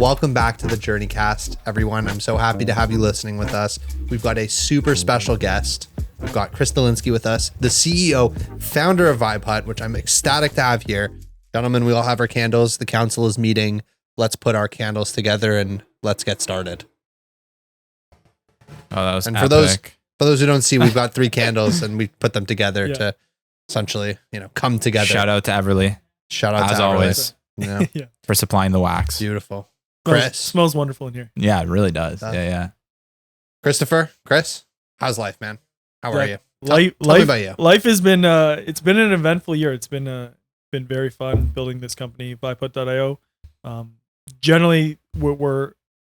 welcome back to the JourneyCast, everyone. I'm so happy to have you listening with us. We've got a super special guest. We've got Chris Dolinsky with us, the CEO, founder of VIbehut, which I'm ecstatic to have here. Gentlemen, we all have our candles. The council is meeting. Let's put our candles together and let's get started. Oh, that was and epic. For those who don't see, we've got 3 candles and we put them together to essentially, come together. Shout out to Everly. Shout out as to always. For supplying the wax. Beautiful. Chris. Smells wonderful in here. Yeah, it really does. Yeah. Chris, how's life, man? How are you? Tell me about you. Life has been it's been an eventful year. It's been very fun building this company, VIbehut.io. Generally,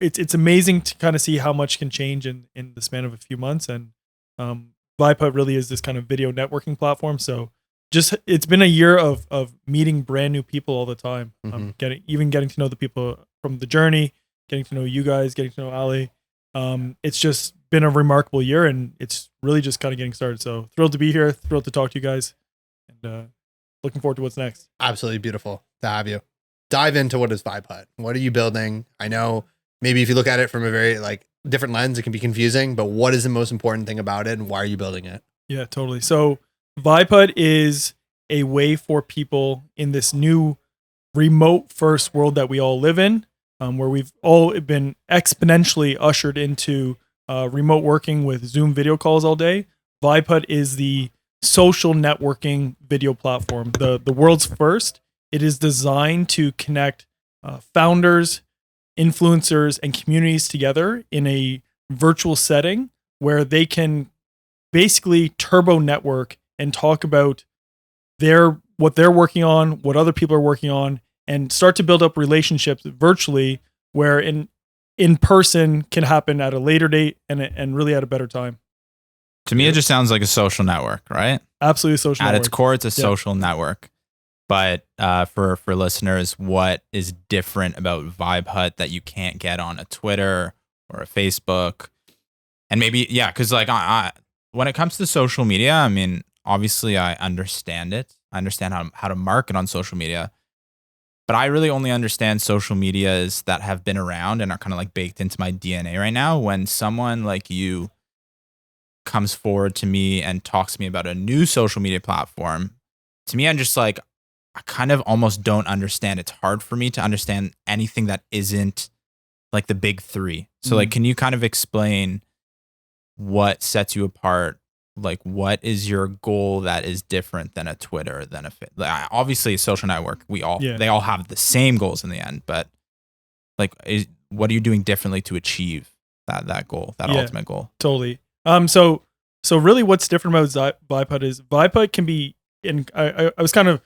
it's amazing to kind of see how much can change in the span of a few months. And VIbehut really is this kind of video networking platform. So it's been a year of meeting brand new people all the time. Getting to know the people from the journey, getting to know you guys, getting to know Ali. It's just been a remarkable year, and it's really just kind of getting started. So thrilled to be here, thrilled to talk to you guys, and looking forward to what's next. Absolutely beautiful to have you. Dive into what is VIbehut. What are you building? I know maybe if you look at it from a very different lens, it can be confusing, but what is the most important thing about it and why are you building it? Yeah, totally. So VIbehut is a way for people in this new remote first world that we all live in, where we've all been exponentially ushered into remote working with Zoom video calls all day. VIbehut is the social networking video platform, the world's first. It is designed to connect founders, influencers, and communities together in a virtual setting where they can basically turbo network and talk about what they're working on, what other people are working on, and start to build up relationships virtually where in person can happen at a later date and really at a better time. To me, it just sounds like a social network, right? Absolutely social network. At its core, it's a social network. But for listeners, what is different about VIbehut that you can't get on a Twitter or a Facebook? And maybe, because when it comes to social media, I mean, obviously I understand it. I understand how to market on social media. But I really only understand social medias that have been around and are kind of baked into my DNA right now. When someone like you comes forward to me and talks to me about a new social media platform, to me, I'm just I kind of almost don't understand. It's hard for me to understand anything that isn't the big 3. So can you kind of explain what sets you apart? What is your goal that is different than a Twitter, than a obviously a social network? They all have the same goals in the end, but what are you doing differently to achieve that goal, that ultimate goal? Totally. So really, what's different about VIbehut is VIbehut can be. I was kind of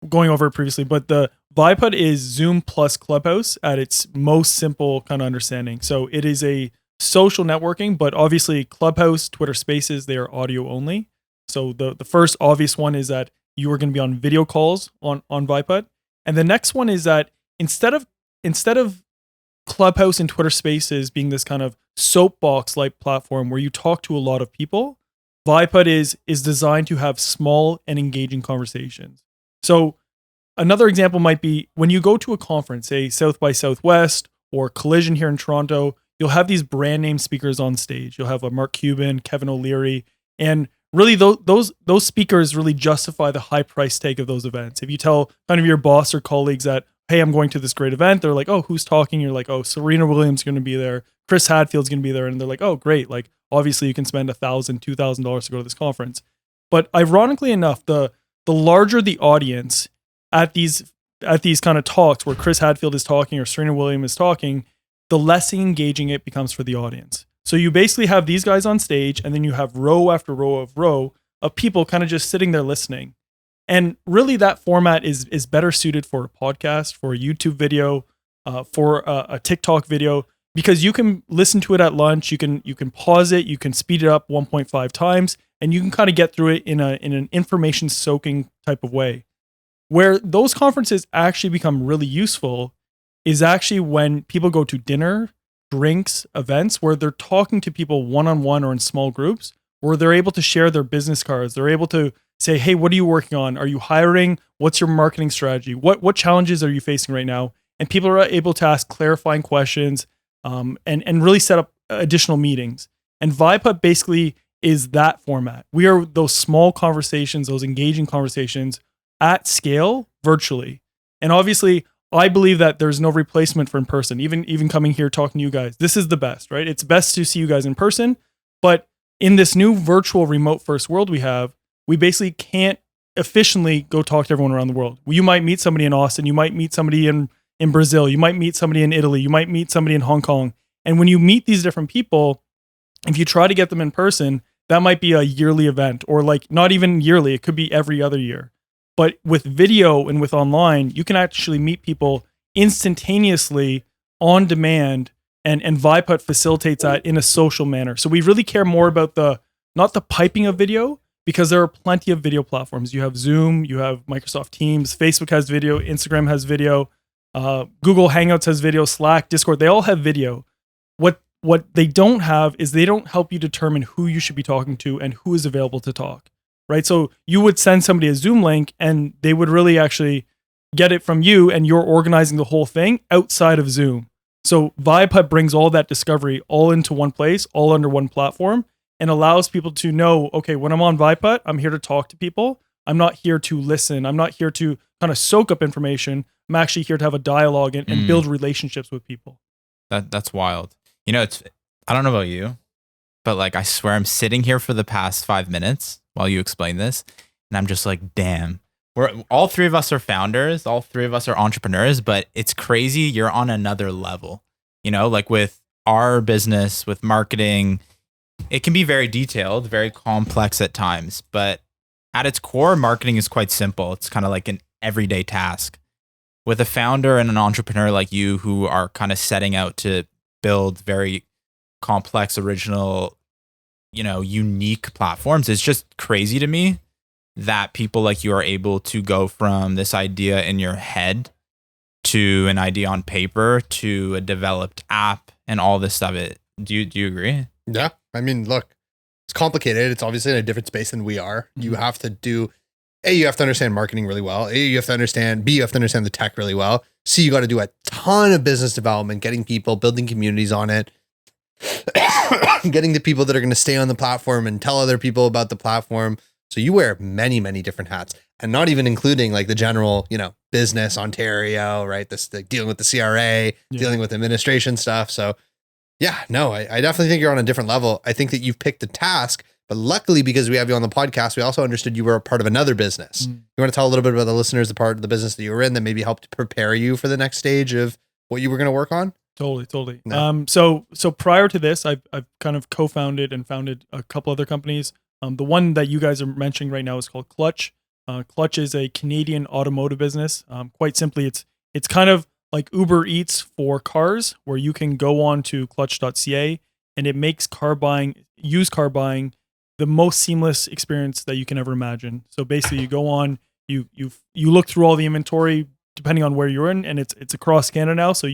going over it previously, but the VIbehut is Zoom plus Clubhouse at its most simple kind of understanding. So it is a social networking, but obviously Clubhouse, Twitter Spaces, they are audio only. So the first obvious one is that you are going to be on video calls on VIbehut. And the next one is that instead of Clubhouse and Twitter Spaces being this kind of soapbox-like platform where you talk to a lot of people, VIbehut is designed to have small and engaging conversations. So another example might be when you go to a conference, say South by Southwest or Collision here in Toronto, you'll have these brand name speakers on stage. You'll have a Mark Cuban, Kevin O'Leary, and really those speakers really justify the high price tag of those events. If you tell kind of your boss or colleagues that, hey, I'm going to this great event, they're like, oh, who's talking? You're like, oh, Serena Williams is going to be there. Chris Hadfield's going to be there. And they're like, oh, great. Obviously you can spend $1,000, $2,000 to go to this conference. But ironically enough, the larger the audience at these kind of talks where Chris Hadfield is talking or Serena Williams is talking, the less engaging it becomes for the audience. So you basically have these guys on stage, and then you have row after row of people kind of just sitting there listening. And really that format is better suited for a podcast, for a YouTube video, for a TikTok video, because you can listen to it at lunch, you can pause it, you can speed it up 1.5 times, and you can kind of get through it in an information soaking type of way. Where those conferences actually become really useful is actually when people go to dinner, drinks, events where they're talking to people one-on-one or in small groups, where they're able to share their business cards. They're able to say, hey, what are you working on? Are you hiring? What's your marketing strategy? What challenges are you facing right now? and people are able to ask clarifying questions and really set up additional meetings. And VibeHut basically is that format. We are those small conversations, those engaging conversations at scale virtually. And obviously, I believe that there's no replacement for in person. Even coming here talking to you guys, this is the best, right? It's best to see you guys in person. But in this new virtual remote first world we basically can't efficiently go talk to everyone around the world. You might meet somebody in Austin, you might meet somebody in Brazil, you might meet somebody in Italy, you might meet somebody in Hong Kong. And when you meet these different people, if you try to get them in person, that might be a yearly event, or like not even yearly, it could be every other year. But with video and with online, you can actually meet people instantaneously on demand, and VibeHut facilitates that in a social manner. So we really care more about not the piping of video, because there are plenty of video platforms. You have Zoom, you have Microsoft Teams, Facebook has video, Instagram has video, Google Hangouts has video, Slack, Discord, they all have video. What they don't have is they don't help you determine who you should be talking to and who is available to talk, right? So you would send somebody a Zoom link and they would really actually get it from you, and you're organizing the whole thing outside of Zoom. So VibeHut brings all that discovery all into one place, all under one platform, and allows people to know, okay, when I'm on VibeHut, I'm here to talk to people. I'm not here to listen. I'm not here to kind of soak up information. I'm actually here to have a dialogue and build relationships with people. That's wild. You know, I don't know about you, but like, I swear I'm sitting here for the past 5 minutes while you explain this, and I'm just like, damn, all three of us are founders, all three of us are entrepreneurs, but it's crazy. You're on another level, you know, like with our business, with marketing, it can be very detailed, very complex at times, but at its core, marketing is quite simple. It's kind of like an everyday task. With a founder and an entrepreneur like you who are kind of setting out to build very complex, original, you know, unique platforms, it's just crazy to me that people like you are able to go from this idea in your head to an idea on paper to a developed app and all this stuff. Do you agree? Yeah. I mean, look, it's complicated. It's obviously in a different space than we are. You have to do, A, you have to understand marketing really well. A, you have to understand, B, you have to understand the tech really well. C, you got to do a ton of business development, getting people, building communities on it, getting the people that are going to stay on the platform and tell other people about the platform. So you wear many, many different hats, and not even including like the general, you know, business Ontario, right? This dealing with the CRA, dealing with administration stuff. So yeah, no, I definitely think you're on a different level. I think that you've picked the task, but luckily because we have you on the podcast, we also understood you were a part of another business. You want to tell a little bit about the listeners, the part of the business that you were in that maybe helped prepare you for the next stage of what you were going to work on? Totally. No. So prior to this, I've kind of co-founded and founded a couple other companies. The one that you guys are mentioning right now is called Clutch. Clutch is a Canadian automotive business. Quite simply, it's kind of like Uber Eats for cars, where you can go on to Clutch.ca and it makes used car buying, the most seamless experience that you can ever imagine. So basically, you go on, you look through all the inventory depending on where you're in, and it's across Canada now. So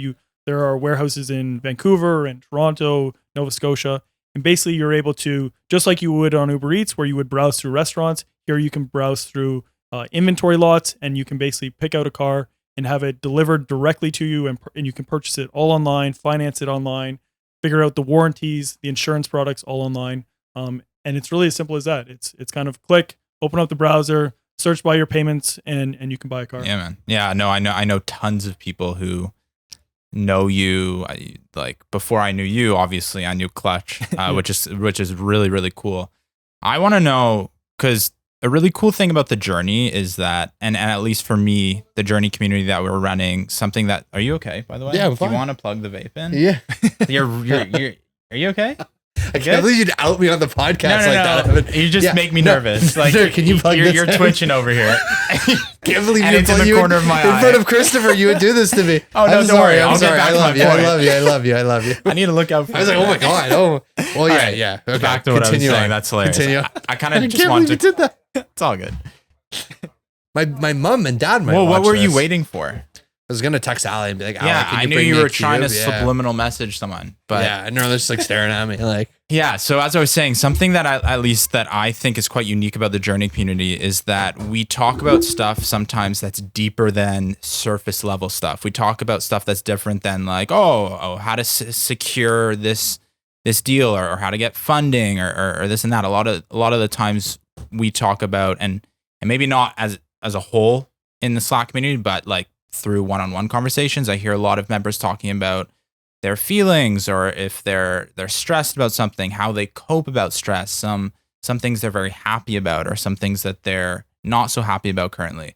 there are warehouses in Vancouver and Toronto, Nova Scotia. And basically you're able to, just like you would on Uber Eats, where you would browse through restaurants, here you can browse through inventory lots, and you can basically pick out a car and have it delivered directly to you, and you can purchase it all online, finance it online, figure out the warranties, the insurance products all online. And it's really as simple as that. It's kind of click, open up the browser, search by your payments, and you can buy a car. Yeah, man. Yeah, no, I know tons of people who know you. Like before I knew you, obviously I knew Clutch, which is really, really cool. I want to know, because a really cool thing about the Journey is that, and at least for me, the Journey community that we're running, something that, are you okay, by the way? Yeah, I'm Do fine. you want to plug the vape in? Yeah. Are you okay? I can't believe you'd out me on the podcast that. You just make me nervous. Like, Sir, can you plug this you're in? twitching over here. Can't believe And you it's in the corner of my eye. in front of Christopher. You would do this to me. Oh, no, I'm don't sorry. worry. I'm I'll get sorry. back I to my love you. I point. love you. I love you. I love you. I need to look out for I was like, oh my god. Oh, well, yeah, right. yeah. Okay. Back to what Continue I was saying. on. That's hilarious. Continue. I kind I of can't just believe wanted you to. did that. It's all good. My mom and dad might. Well, what watch were you this. waiting for? I was gonna text Allie and be like, Yeah, can I you knew bring you me a were trying to cube? Yeah. subliminal message someone, but yeah, no, they're just like staring at me like. Yeah. So as I was saying, something that at least that I think is quite unique about the Journey community is that we talk about stuff sometimes that's deeper than surface level stuff. We talk about stuff that's different than like, how to secure this deal or how to get funding or this and that. A lot of the times we talk about and maybe not as a whole in the Slack community, but like through one-on-one conversations, I hear a lot of members talking about their feelings, or if they're stressed about something, how they cope about stress, some things they're very happy about, or some things that they're not so happy about currently.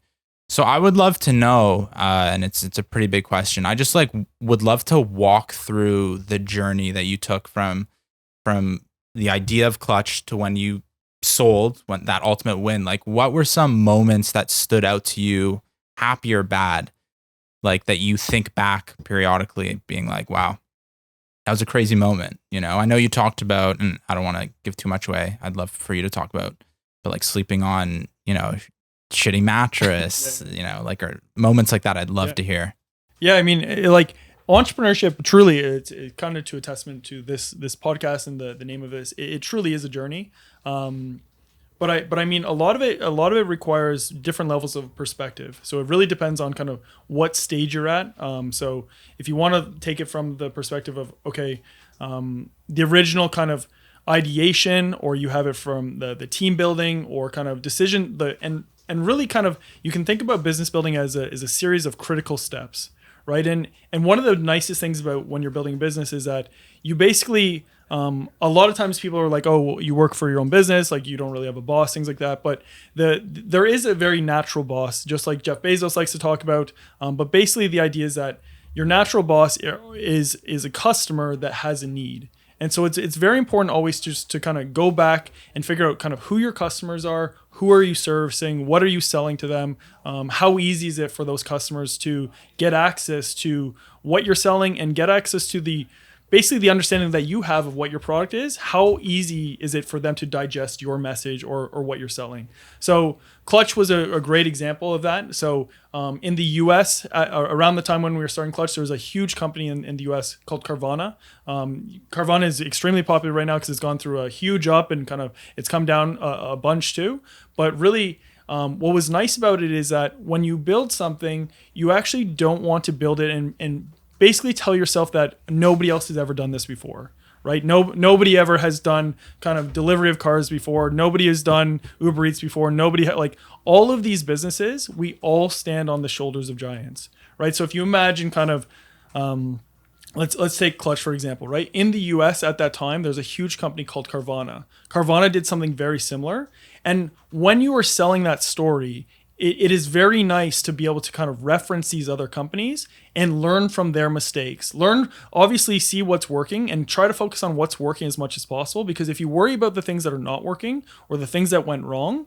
So I would love to know, and it's a pretty big question. I just would love to walk through the journey that you took from the idea of Clutch to when you sold, when that ultimate win. Like, what were some moments that stood out to you, happy or bad? Like that you think back periodically being like, wow, that was a crazy moment. I know you talked about, and I don't want to give too much away. I'd love for you to talk about, but like sleeping on, shitty mattress, like, or moments like that. I'd love to hear. Yeah. I mean, like entrepreneurship truly, it's kind of to a testament to this podcast and the name of this, it truly is a journey. But I mean, a lot of it requires different levels of perspective. So it really depends on kind of what stage you're at. So if you want to take it from the perspective of, okay, the original kind of ideation, or you have it from the team building or kind of decision, and really kind of, you can think about business building as a series of critical steps, right? And one of the nicest things about when you're building a business is that you basically, a lot of times people are like, oh, well, you work for your own business, like you don't really have a boss, things like that. But there is a very natural boss, just like Jeff Bezos likes to talk about. But basically the idea is that your natural boss is a customer that has a need. And so it's very important always just to kind of go back and figure out kind of who your customers are, who are you servicing, what are you selling to them, how easy is it for those customers to get access to what you're selling and get access to basically the understanding that you have of what your product is. How easy is it for them to digest your message or what you're selling? So Clutch was a great example of that. So in the US, around the time when we were starting Clutch, there was a huge company in the US called Carvana. Carvana is extremely popular right now because it's gone through a huge up and kind of it's come down a bunch too. But really, what was nice about it is that when you build something, you actually don't want to build it and basically tell yourself that nobody else has ever done this before, right? Nobody ever has done kind of delivery of cars before. Nobody has done Uber Eats before. Like all of these businesses, we all stand on the shoulders of giants, right? So if you imagine kind of, let's take Clutch for example, right? In the US at that time, there's a huge company called Carvana. Carvana did something very similar. And when you are selling that story, it is very nice to be able to kind of reference these other companies and learn from their mistakes. Obviously see what's working and try to focus on what's working as much as possible. Because if you worry about the things that are not working or the things that went wrong,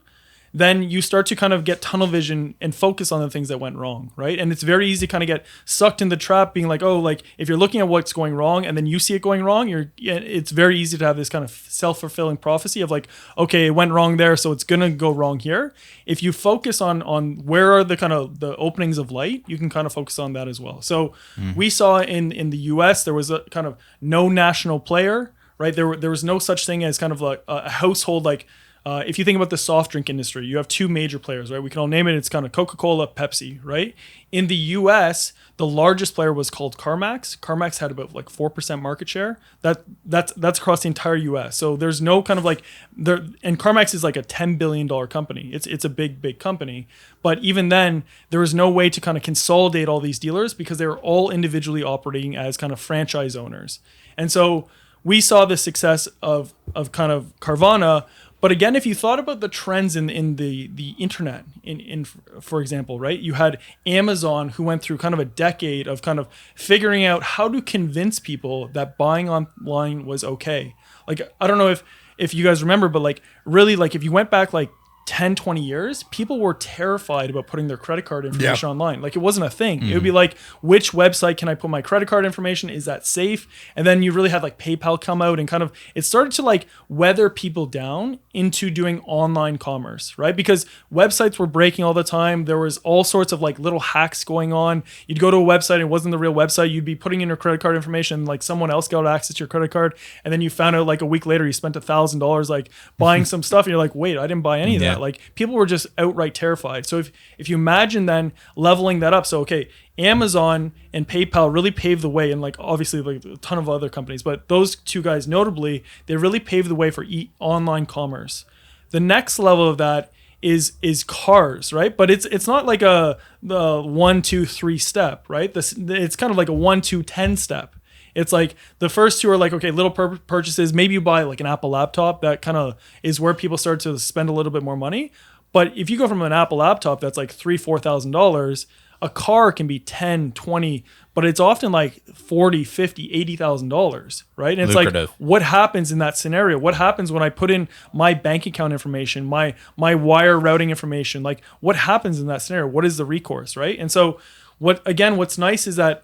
then you start to kind of get tunnel vision and focus on the things that went wrong, right? And it's very easy to kind of get sucked in the trap being like, oh, like if you're looking at what's going wrong and then you see it going wrong, it's very easy to have this kind of self-fulfilling prophecy of like, okay, it went wrong there, so it's going to go wrong here. If you focus on where are the kind of the openings of light, you can kind of focus on that as well. So we saw in the US, there was a kind of no national player, right? There was no such thing as kind of like a household, like, if you think about the soft drink industry, you have two major players, right? We can all name it. It's kind of Coca-Cola, Pepsi, right? In the US, the largest player was called CarMax. CarMax had about like 4% market share. That's across the entire US. So there's no kind of like there, and CarMax is like a $10 billion company. It's a big company. But even then, there was no way to kind of consolidate all these dealers because they were all individually operating as kind of franchise owners. And so we saw the success of kind of Carvana. But again, if you thought about the trends in the internet, in for example, right? You had Amazon, who went through kind of a decade of kind of figuring out how to convince people that buying online was okay. Like, I don't know if you guys remember, but like really, like if you went back like 10, 20 years, people were terrified about putting their credit card information online. Like, it wasn't a thing. It would be like, which website can I put my credit card information? Is that safe? And then you really had like PayPal come out and kind of, it started to like weather people down into doing online commerce, right? Because websites were breaking all the time. There was all sorts of like little hacks going on. You'd go to a website and it wasn't the real website. You'd be putting in your credit card information, like someone else got access to your credit card. And then you found out like a week later, you spent $1,000 like buying some stuff. And you're like, wait, I didn't buy any of that. Like, people were just outright terrified. So if you imagine then leveling that up, so okay, Amazon and PayPal really paved the way, and like obviously like a ton of other companies, but those two guys notably, they really paved the way for online commerce. The next level of that is cars, right? But it's not like the 1, 2, 3 step, right? It's kind of like a 1, 2, 10 step. It's like the first two are like, okay, little purchases. Maybe you buy like an Apple laptop. That kind of is where people start to spend a little bit more money. But if you go from an Apple laptop that's like $3,000-$4,000, a car can be 10, 20, but it's often like $40,000, $50,000, $80,000, right? And it's lucrative. Like, what happens in that scenario? What happens when I put in my bank account information, my wire routing information? Like, what happens in that scenario? What is the recourse, right? And so what's nice is that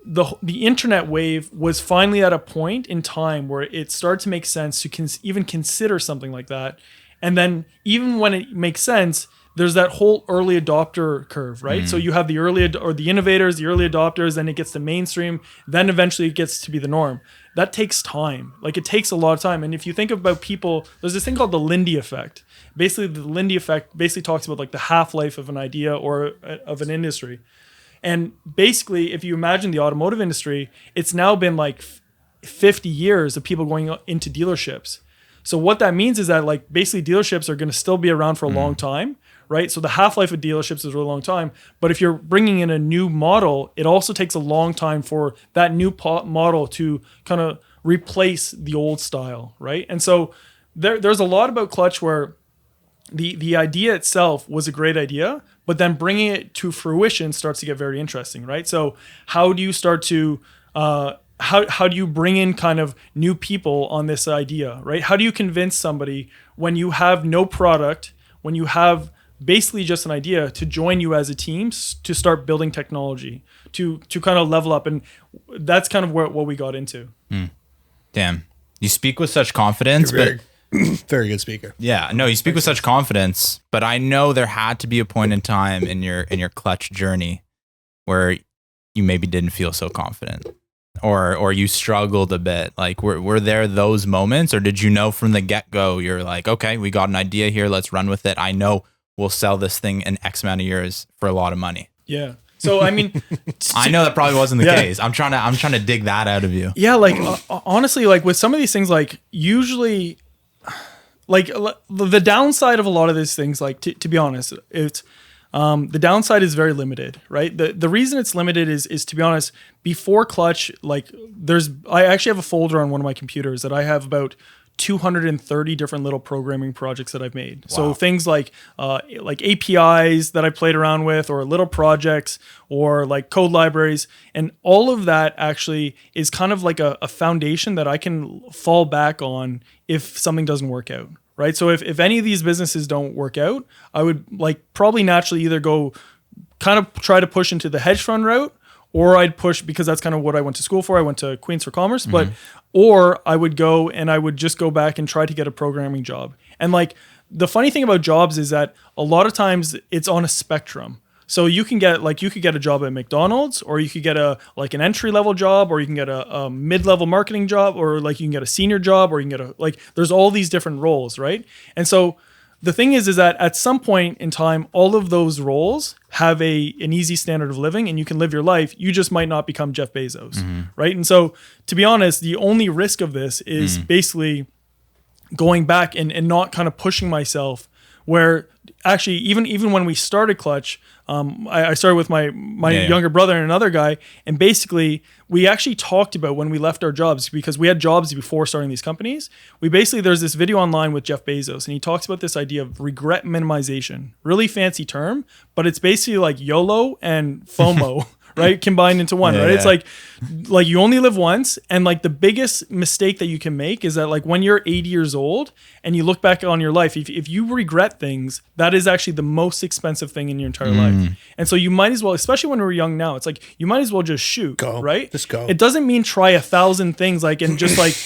the internet wave was finally at a point in time where it started to make sense to even consider something like that. And then even when it makes sense, there's that whole early adopter curve, right? So you have the the innovators, the early adopters, then it gets to mainstream, then eventually it gets to be the norm. That takes time. Like, it takes a lot of time. And if you think about people, there's this thing called the Lindy effect. Basically, the Lindy effect basically talks about like the half-life of an idea or of an industry. And basically, if you imagine the automotive industry, it's now been like 50 years of people going into dealerships. So what that means is that like basically dealerships are going to still be around for a long time, right? So the half-life of dealerships is a really long time. But if you're bringing in a new model, it also takes a long time for that new model to kind of replace the old style, right? And so there's a lot about Clutch where the idea itself was a great idea, but then bringing it to fruition starts to get very interesting, right? So how do you start to how do you bring in kind of new people on this idea, right? How do you convince somebody when you have no product, when you have basically just an idea, to join you as a team to start building technology, to kind of level up? And that's kind of what we got into. Damn. You speak with such confidence, but very good speaker. Yeah, no, you speak with such confidence, but I know there had to be a point in time in your Clutch journey where you maybe didn't feel so confident, or you struggled a bit. Like, were there those moments, or did you know from the get-go, you're like, okay, we got an idea here, let's run with it. I know we'll sell this thing in X amount of years for a lot of money. Yeah. So I mean, I know that probably wasn't the case. I'm trying to dig that out of you. Yeah, like honestly, like with some of these things, like usually, like the downside of a lot of these things, like to be honest, it's the downside is very limited, right? The reason it's limited is to be honest, before Clutch, like I actually have a folder on one of my computers that I have about 230 different little programming projects that I've made. Wow. So things like APIs that I played around with, or little projects, or like code libraries. And all of that actually is kind of like a foundation that I can fall back on if something doesn't work out, right? So if any of these businesses don't work out, I would like probably naturally either go kind of try to push into the hedge fund route, or I'd push, because that's kind of what I went to school for. I went to Queen's for Commerce, or I would go and I would just go back and try to get a programming job. And like the funny thing about jobs is that a lot of times it's on a spectrum. So you can get you could get a job at McDonald's, or you could get an entry level job, or you can get a mid-level marketing job, or like you can get a senior job, or you can get there's all these different roles, right? And so the thing is that at some point in time, all of those roles have an easy standard of living, and you can live your life. You just might not become Jeff Bezos, right? And so, to be honest, the only risk of this is basically going back and not kind of pushing myself. Where actually, even when we started Clutch, I started with my younger brother and another guy, and basically we actually talked about when we left our jobs, because we had jobs before starting these companies. There's this video online with Jeff Bezos, and he talks about this idea of regret minimization. Really fancy term, but it's basically like YOLO and FOMO, right? Combined into one, right? It's like you only live once. And like the biggest mistake that you can make is that like when you're 80 years old and you look back on your life, if you regret things, that is actually the most expensive thing in your entire life. And so you might as well, especially when we're young now, it's like you might as well just shoot, right? Just go. It doesn't mean try 1,000 things like and just like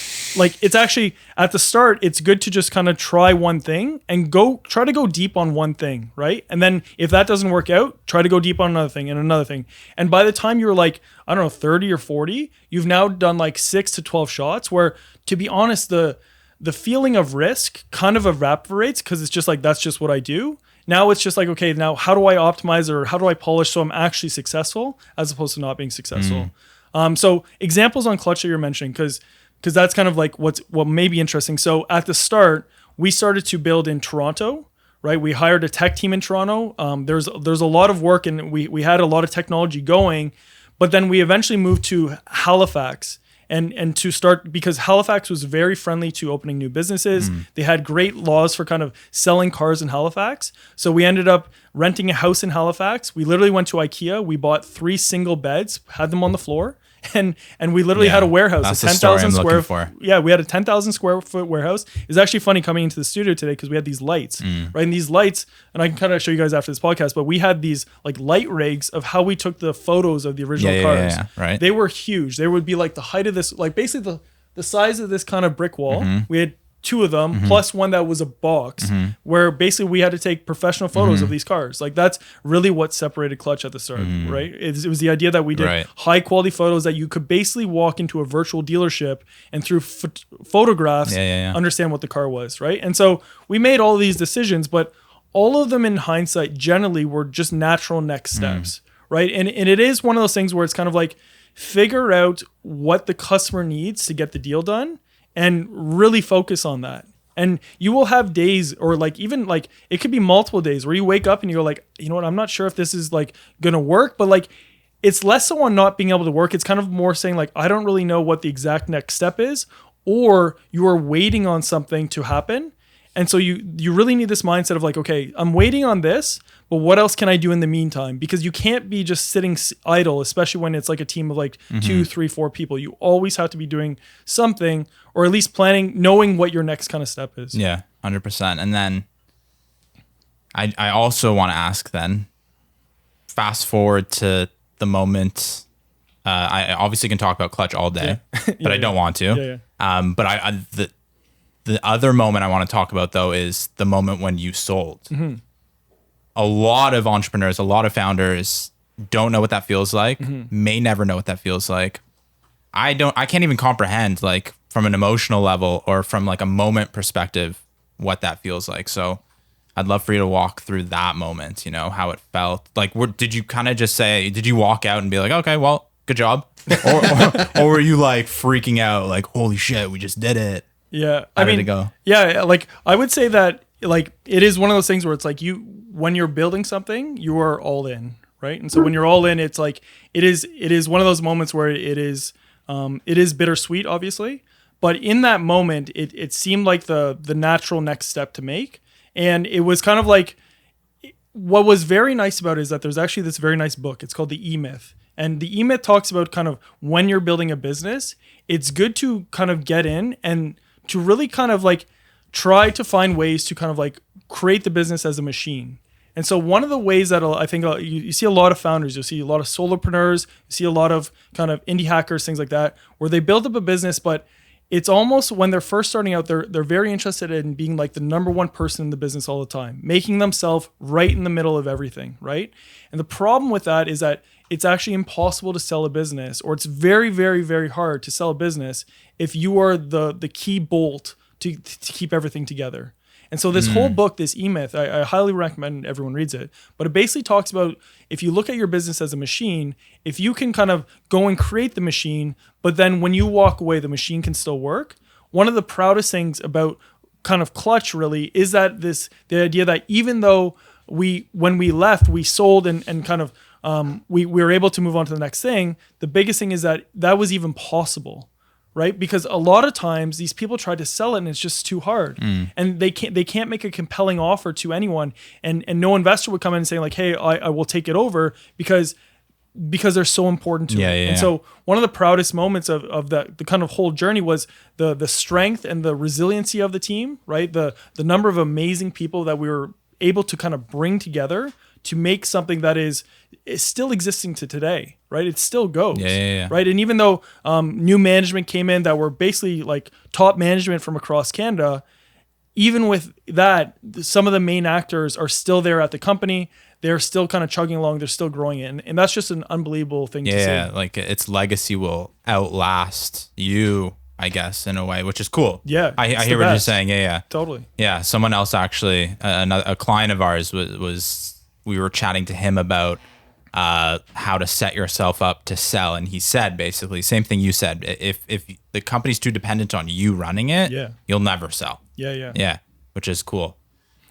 it's actually at the start, it's good to just kind of try one thing and try to go deep on one thing, right? And then if that doesn't work out, try to go deep on another thing and another thing. And by the time you're like, I don't know, 30 or 40, you've now done like 6 to 12 shots where, to be honest, the feeling of risk kind of evaporates because it's just like, that's just what I do. Now it's just like, okay, now how do I optimize or how do I polish so I'm actually successful as opposed to not being successful? So examples on Clutch that you're mentioning, because that's kind of like what may be interesting. So at the start, we started to build in Toronto, right? We hired a tech team in Toronto. There's a lot of work and we had a lot of technology going, but then we eventually moved to Halifax and to start, because Halifax was very friendly to opening new businesses. They had great laws for kind of selling cars in Halifax. So we ended up renting a house in Halifax. We literally went to IKEA. We bought 3 single beds, had them on the floor. And we literally had a warehouse, that's a 10,000 square. Yeah, we had a 10,000 square foot warehouse. It was actually funny coming into the studio today because we had these lights, right? And these lights, and I can kind of show you guys after this podcast, but we had these like light rigs of how we took the photos of the original cars. Right. They were huge. They would be like the height of this, like basically the size of this kind of brick wall. We had 2 of them plus one that was a box where basically we had to take professional photos of these cars. Like that's really what separated Clutch at the start, right? It was the idea that we did high quality photos that you could basically walk into a virtual dealership and through photographs understand what the car was, right? And so we made all these decisions, but all of them in hindsight generally were just natural next steps, right? And it is one of those things where it's kind of like figure out what the customer needs to get the deal done and really focus on that. And you will have days or like even like it could be multiple days where you wake up and you go like, you know what, I'm not sure if this is like gonna work, but like it's less so on not being able to work. It's kind of more saying like, I don't really know what the exact next step is, or you are waiting on something to happen. And so you really need this mindset of like, okay, I'm waiting on this, but what else can I do in the meantime? Because you can't be just sitting idle, especially when it's like a team of like 2, 3, 4 people. You always have to be doing something, or at least planning, knowing what your next kind of step is. Yeah, 100%. And then I also want to ask then, fast forward to the moment. I obviously can talk about Clutch all day, but I don't want to. But the other moment I want to talk about, though, is the moment when you sold. A lot of entrepreneurs, a lot of founders don't know what that feels like, may never know what that feels like. I can't even comprehend, like, from an emotional level or from, like, a moment perspective, what that feels like. So I'd love for you to walk through that moment, you know, how it felt. Like, did you kind of just say, did you walk out and be like, okay, well, good job? or were you, like, freaking out, like, holy shit, we just did it? Yeah. How did it go? Yeah. Like I would say that like it is one of those things where it's like when you're building something, you are all in, right? And so when you're all in, it's like, it is one of those moments where it is bittersweet, obviously, but in that moment, it seemed like the natural next step to make. And it was kind of like, what was very nice about it is that there's actually this very nice book. It's called The E-Myth. And the E-Myth talks about kind of when you're building a business, it's good to kind of get in and to really kind of like try to find ways to kind of like create the business as a machine. And so one of the ways that I think you see a lot of founders, you'll see a lot of solopreneurs, you see a lot of kind of indie hackers, things like that, where they build up a business, but it's almost when they're first starting out, they're very interested in being like the number one person in the business all the time, making themselves right in the middle of everything, right? And the problem with that is that it's actually impossible to sell a business, or it's very, very, very hard to sell a business if you are the key bolt to keep everything together. And so this whole book, this E-Myth, I highly recommend everyone reads it. But it basically talks about if you look at your business as a machine, if you can kind of go and create the machine, but then when you walk away, the machine can still work. One of the proudest things about kind of Clutch really is that the idea that even though when we left, we sold and kind of we were able to move on to the next thing. The biggest thing is that was even possible, right? Because a lot of times these people try to sell it and it's just too hard, and they can't make a compelling offer to anyone, and no investor would come in and say like, hey, I will take it over, because because they're so important to it. And so one of the proudest moments of the kind of whole journey was the strength and the resiliency of the team, right? The number of amazing people that we were able to kind of bring together to make something that is still existing to today, right? It still goes, right? And even though new management came in that were basically like top management from across Canada, even with that, some of the main actors are still there at the company. They're still kind of chugging along. They're still growing it. And that's just an unbelievable thing to see. Yeah, like its legacy will outlast you, I guess, in a way, which is cool. Yeah. I hear what you're saying. Yeah. Totally. Yeah. Someone else actually, a client of ours was we were chatting to him about how to set yourself up to sell. And he said basically same thing you said. If the company's too dependent on you running it, you'll never sell. Yeah. Which is cool.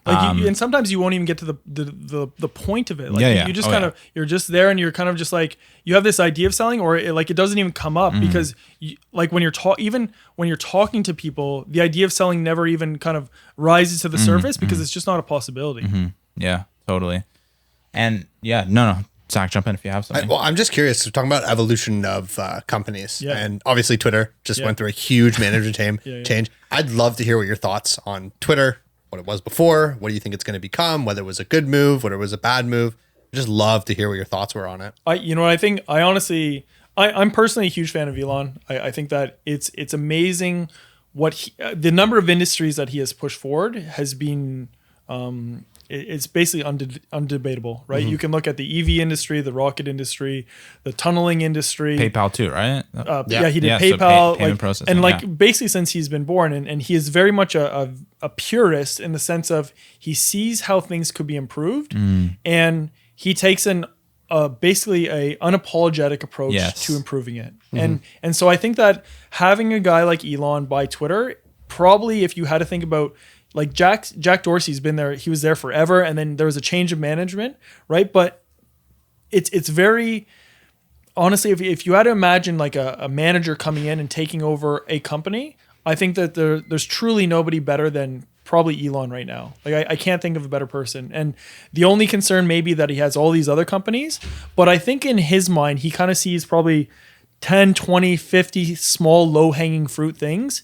Like and sometimes you won't even get to the point of it. Like you just you're just there and you're kind of just like, you have this idea of selling, or it doesn't even come up because like when you're even when you're talking to people, the idea of selling never even kind of rises to the surface because it's just not a possibility. Yeah, totally. And no, Zach, jump in if you have something. I'm just curious. We're talking about evolution of companies, and obviously Twitter just went through a huge manager change. I'd love to hear what your thoughts on Twitter, what it was before, what do you think it's going to become, whether it was a good move, whether it was a bad move. I'd just love to hear what your thoughts were on it. I'm personally a huge fan of Elon. I think that it's amazing what the number of industries that he has pushed forward has been. It's basically undebatable, right? You can look at the EV industry, the rocket industry, the tunneling industry, PayPal too, right? He did PayPal, so payment processing, and basically since he's been born, and he is very much a purist in the sense of he sees how things could be improved, and he takes basically a unapologetic approach to improving it, and so I think that having a guy like Elon buy Twitter, probably if you had to think about. Like Jack Dorsey's been there, he was there forever, and then there was a change of management, right? But it's very honestly, if you had to imagine like a manager coming in and taking over a company, I think that there's truly nobody better than probably Elon right now. Like I can't think of a better person. And the only concern may be that he has all these other companies, but I think in his mind, he kind of sees probably 10, 20, 50 small low-hanging fruit things.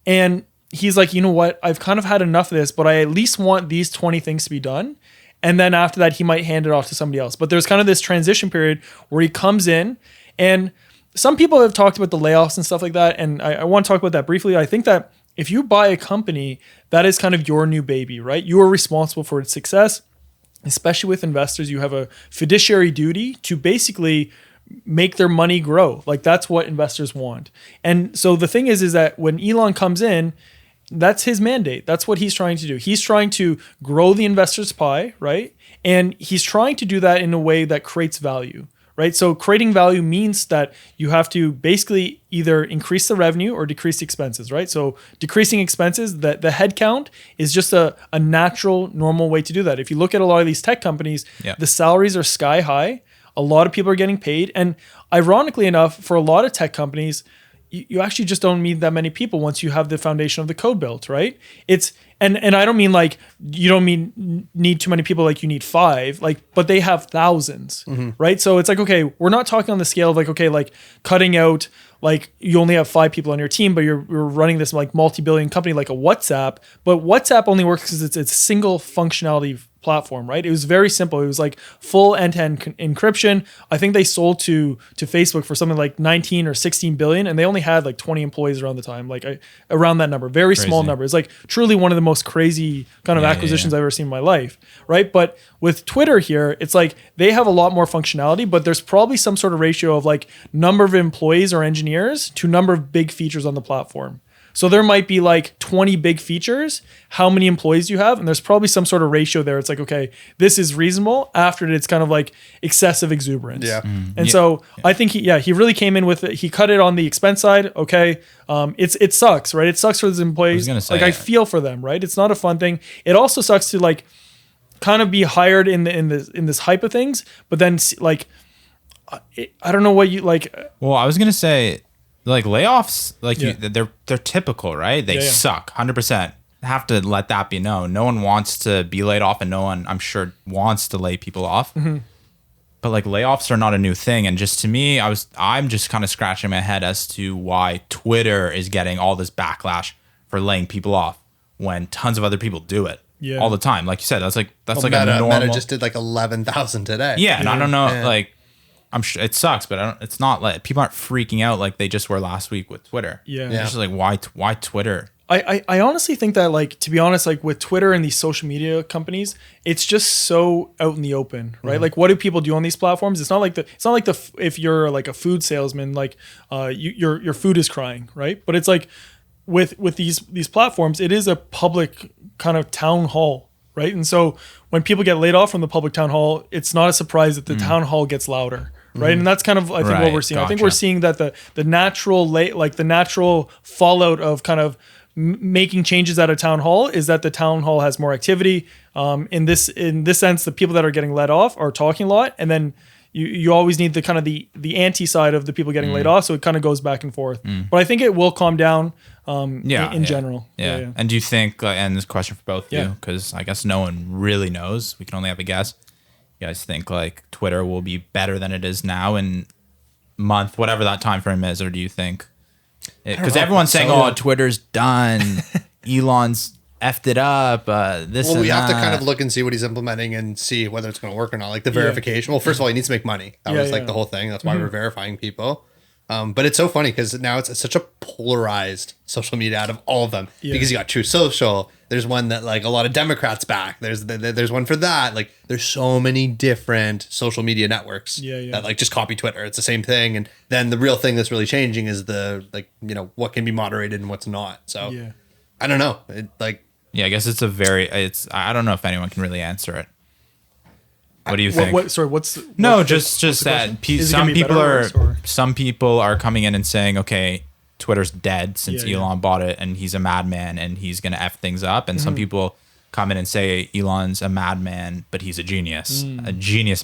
And he's like, you know what? I've kind of had enough of this, but I at least want these 20 things to be done. And then after that, he might hand it off to somebody else. But there's kind of this transition period where he comes in, and some people have talked about the layoffs and stuff like that. And I want to talk about that briefly. I think that if you buy a company, that is kind of your new baby, right? You are responsible for its success, especially with investors. You have a fiduciary duty to basically make their money grow. Like that's what investors want. And so the thing is that when Elon comes in, that's his mandate. That's what he's trying to do. He's trying to grow the investor's pie, right? And he's trying to do that in a way that creates value, right? So creating value means that you have to basically either increase the revenue or decrease the expenses, right? So decreasing expenses, the headcount is just a natural, normal way to do that. If you look at a lot of these tech companies, the salaries are sky high. A lot of people are getting paid. And ironically enough, for a lot of tech companies, you actually just don't need that many people once you have the foundation of the code built, right? And I don't mean like you don't need too many people, like you need 5, but they have thousands, right? So it's like, okay, we're not talking on the scale of like, okay, like cutting out, like you only have 5 people on your team, but you're running this like multi-billion company like a WhatsApp, but WhatsApp only works because it's a single functionality platform, right? It was very simple. It was like full end-to-end encryption. I think they sold to Facebook for something like 19 or 16 billion, and they only had like 20 employees around the time, around that number. Very crazy. Small number. It's like truly one of the most crazy kind of acquisitions I've ever seen in my life, right? But with Twitter here, it's like they have a lot more functionality, but there's probably some sort of ratio of like number of employees or engineers to number of big features on the platform. So there might be like 20 big features, how many employees you have, and there's probably some sort of ratio there. It's like, okay, this is reasonable. After it's kind of like excessive exuberance. Yeah. And so I think he really came in with it. He cut it on the expense side. Okay. It sucks, right? It sucks for his employees. I feel for them, right? It's not a fun thing. It also sucks to like kind of be hired in this hype of things, but then like, I don't know what you like. Well, I was going to say, like layoffs, like they're typical, right? They suck 100%. Have to let that be known. No one wants to be laid off, and no one, I'm sure, wants to lay people off. But like layoffs are not a new thing. And just to me, I'm just kind of scratching my head as to why Twitter is getting all this backlash for laying people off when tons of other people do it all the time. Like you said, that's like a normal. Meta just did like 11,000 today. Yeah, and I don't know, like I'm sure it sucks, but it's not like people aren't freaking out like they just were last week with Twitter. Yeah. It's just like why Twitter? I honestly think that, like, to be honest, like with Twitter and these social media companies, it's just so out in the open, right? Like, what do people do on these platforms? It's not like if you're like a food salesman, like your food is crying, right? But it's like with these platforms, it is a public kind of town hall, right? And so when people get laid off from the public town hall, it's not a surprise that the town hall gets louder. Right. And that's kind of, I think, what we're seeing. Gotcha. I think we're seeing that the natural fallout of kind of making changes at a town hall is that the town hall has more activity. In this sense, the people that are getting let off are talking a lot, and then you always need the kind of the anti side of the people getting laid off, so it kind of goes back and forth. But I think it will calm down in general. Yeah. And do you think, and this question for both of you, because I guess no one really knows, we can only have a guess. You guys think like Twitter will be better than it is now in month, whatever that time frame is, or do you think? Because everyone's saying, "Oh, Twitter's done. Elon's effed it up." We have to kind of look and see what he's implementing and see whether it's going to work or not. Like the verification. Well, first of all, he needs to make money. That was like the whole thing. That's why we're verifying people. But it's so funny because now it's such a polarized social media out of all of them. Because you got True Social. There's one that like a lot of Democrats back. There's one for that. Like there's so many different social media networks that like just copy Twitter. It's the same thing. And then the real thing that's really changing is the like, you know, what can be moderated and what's not. So I don't know. I guess I don't know if anyone can really answer it. What do you think? Just that some people are coming in and saying, okay, Twitter's dead since Elon bought it and he's a madman and he's going to F things up. And some people come in and say Elon's a madman, but he's a genius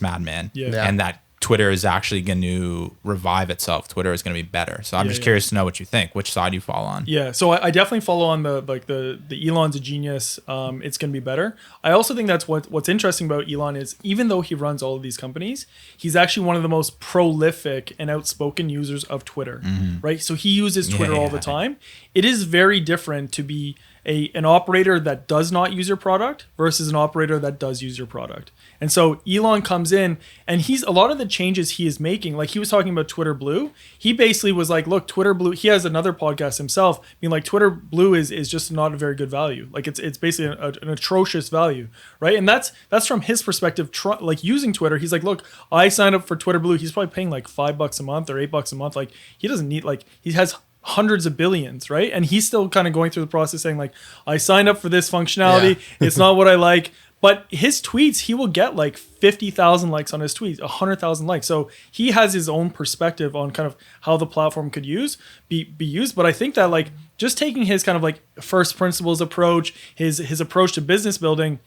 madman. And that Twitter is actually going to revive itself. Twitter is going to be better. So I'm just curious to know what you think. Which side you fall on? Yeah. So I definitely follow on the Elon's a genius. It's going to be better. I also think that's what's interesting about Elon is even though he runs all of these companies, he's actually one of the most prolific and outspoken users of Twitter, right? So he uses Twitter all the time. It is very different to be an operator that does not use your product versus an operator that does use your product. And so Elon comes in and a lot of the changes he is making, like he was talking about Twitter Blue. He basically was like, look, Twitter Blue, he has another podcast himself, being like Twitter Blue is just not a very good value. Like it's basically an atrocious value, right? And that's from his perspective, like using Twitter. He's like, look, I signed up for Twitter Blue. He's probably paying like $5 a month or $8 a month. Like he doesn't need, like he has hundreds of billions, right? And he's still kind of going through the process saying like, I signed up for this functionality. It's not what I like. But his tweets, he will get like 50,000 likes on his tweets, 100,000 likes. So he has his own perspective on kind of how the platform could be used. But I think that like just taking his kind of like first principles approach, his approach to business building,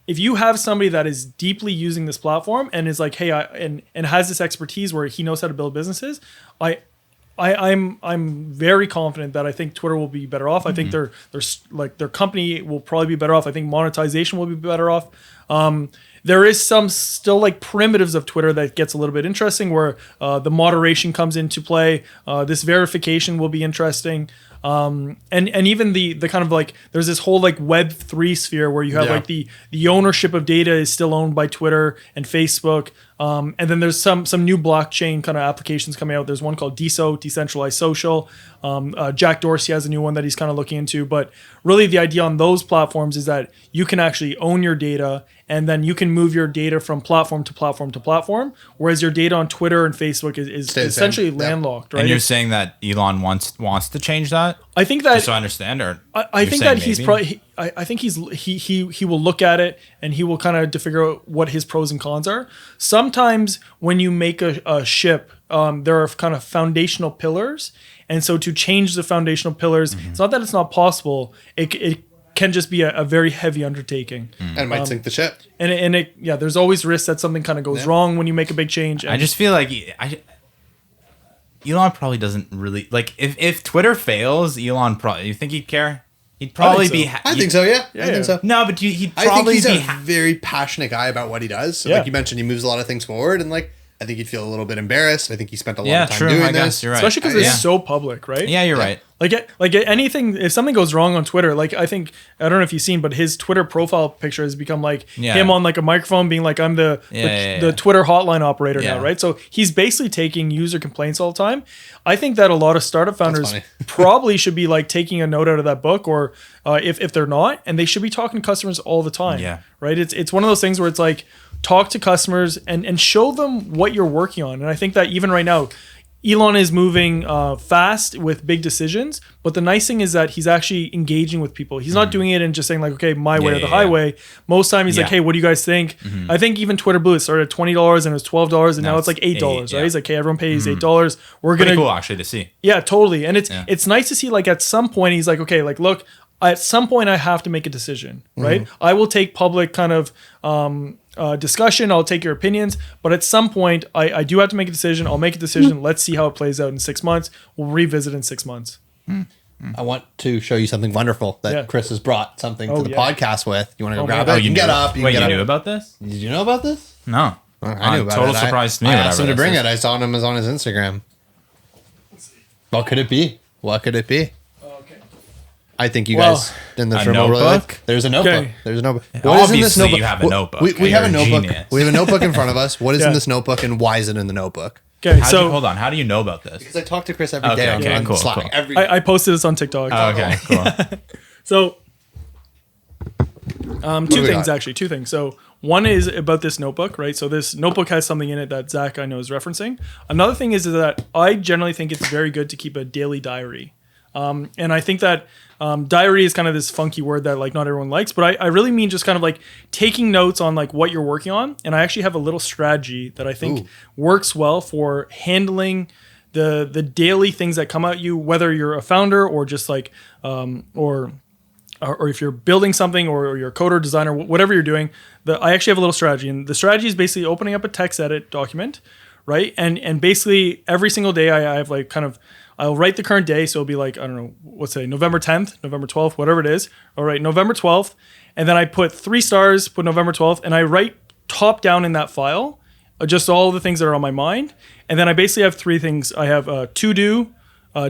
if you have somebody that is deeply using this platform and is like, hey, and has this expertise where he knows how to build businesses, I'm very confident that I think Twitter will be better off. I think their company will probably be better off. I think monetization will be better off. There is some still like primitives of Twitter that gets a little bit interesting where the moderation comes into play. This verification will be interesting. And even the kind of like there's this whole like Web3 sphere where you have like the ownership of data is still owned by Twitter and Facebook. And then there's some new blockchain kind of applications coming out. There's one called Decentralized Social. Jack Dorsey has a new one that he's kind of looking into. But really the idea on those platforms is that you can actually own your data and then you can move your data from platform to platform to platform, whereas your data on Twitter and Facebook is essentially landlocked, right? And you're saying that Elon wants to change that? I think that just so I understand, or I think that he's probably. I think he will look at it and he will kind of to figure out what his pros and cons are. Sometimes when you make a ship, there are kind of foundational pillars, and so to change the foundational pillars, it's not that it's not possible. It can just be a very heavy undertaking. And it might sink the ship. And there's always risks that something kind of goes wrong when you make a big change. I just feel like Elon probably doesn't really like if Twitter fails, Elon probably, you think he'd care? He'd probably I think so, yeah. I think so. No, but he'd probably I think he's a very passionate guy about what he does. So like you mentioned, he moves a lot of things forward and like I think he'd feel a little bit embarrassed. I think he spent a lot Yeah, of time true. doing I guess this. you're right. Especially because it's so public, right? Yeah, you're right. Like anything, if something goes wrong on Twitter, like I don't know if you've seen, but his Twitter profile picture has become like him on like a microphone being like, I'm the Twitter hotline operator now, right? So he's basically taking user complaints all the time. I think that a lot of startup founders probably should be like taking a note out of that book, or if they're not, and they should be talking to customers all the time. Yeah. Right. It's one of those things where it's like, talk to customers and show them what you're working on. And I think that even right now, Elon is moving fast with big decisions, but the nice thing is that he's actually engaging with people. He's not doing it and just saying like, okay, my way or the highway. Most time he's like, hey, what do you guys think? I think even Twitter Blue, it started at $20 and it was $12 and now it's like $8, right? He's like, hey, everyone pays $8. We're going to cool actually to see. Yeah, totally. And it's nice to see like at some point he's like, okay, like look, at some point I have to make a decision, right? I will take public kind of discussion. I'll take your opinions, but at some point I do have to make a decision. I'll make a decision. Let's see how it plays out in 6 months. We'll revisit in 6 months. I want to show you something wonderful that Chris has brought something to the podcast with. You want to go grab it? You can get up. You knew about this? Did you know about this? No. I knew about total it. surprise to me. I asked him to bring it. I saw him on his Instagram. What could it be? What could it be? I think you guys in this room will really like. There's a notebook. Okay. There's a notebook. What is in this notebook? You have a notebook. We have a notebook. We have a notebook in front of us. What is in this notebook and why is it in the notebook? Okay, hold on. How do you know about this? Because I talk to Chris every day on cool, Slack. Cool. I posted this on TikTok. Oh, okay, cool. So, two things. So one is about this notebook, right? So this notebook has something in it that Zach I know is referencing. Another thing is that I generally think it's very good to keep a daily diary. And I think that diary is kind of this funky word that like not everyone likes, but I really mean just kind of like taking notes on like what you're working on. And I actually have a little strategy that I think works well for handling the daily things that come at you, whether you're a founder or just like, or if you're building something or you're a coder, designer, whatever you're doing. I actually have a little strategy, and the strategy is basically opening up a text edit document, right? And basically every single day I have like kind of, I'll write the current day. So it'll be like, I don't know, what's today, November 10th, November 12th, whatever it is. All right, November 12th. And then I put 3 stars, put November 12th, and I write top down in that file, just all the things that are on my mind. And then I basically have 3 things. I have to do,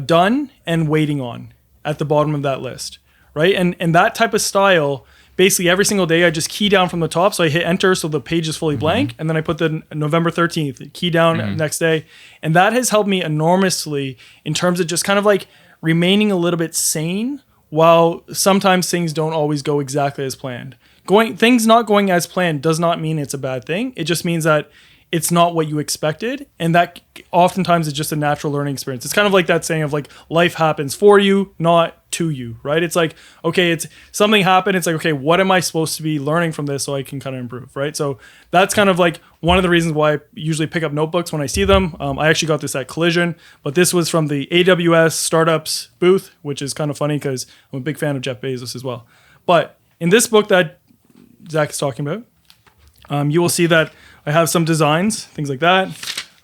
done, and waiting on at the bottom of that list, right? And that type of style, basically every single day I just key down from the top. So I hit enter so the page is fully blank. And then I put the November 13th, key down next day. And that has helped me enormously in terms of just kind of like remaining a little bit sane while sometimes things don't always go exactly as planned. Things not going as planned does not mean it's a bad thing. It just means that it's not what you expected. And that oftentimes is just a natural learning experience. It's kind of like that saying of like, life happens for you, not to you, right? It's like, okay, it's something happened. It's like, okay, what am I supposed to be learning from this so I can kind of improve, right? So that's kind of like one of the reasons why I usually pick up notebooks when I see them. I actually got this at Collision, but this was from the AWS startups booth, which is kind of funny because I'm a big fan of Jeff Bezos as well. But in this book that Zach is talking about, you will see that I have some designs, things like that,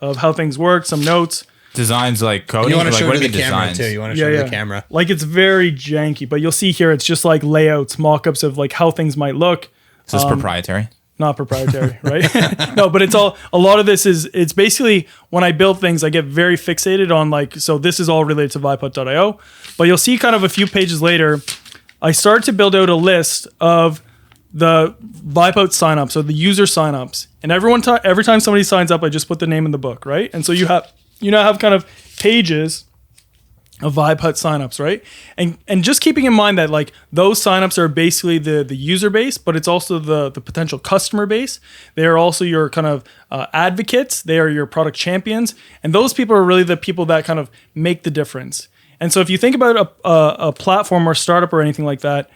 of how things work, some notes. Designs like coding? You want to like, show what it to do the you mean camera designs? too. You want to show it to the camera. Like it's very janky, but you'll see here it's just like layouts, mock-ups of like how things might look. Is this proprietary? Not proprietary, right? No, but a lot of this it's basically when I build things, I get very fixated on like, so this is all related to VIbehut.io, but you'll see kind of a few pages later, I start to build out a list of the VIbehut signups, so the user signups, and every time somebody signs up, I just put the name in the book, right? And so you now have kind of pages of VIbehut signups, right? And just keeping in mind that like those signups are basically the user base, but it's also the potential customer base. They are also your kind of advocates. They are your product champions, and those people are really the people that kind of make the difference. And so if you think about a platform or startup or anything like that,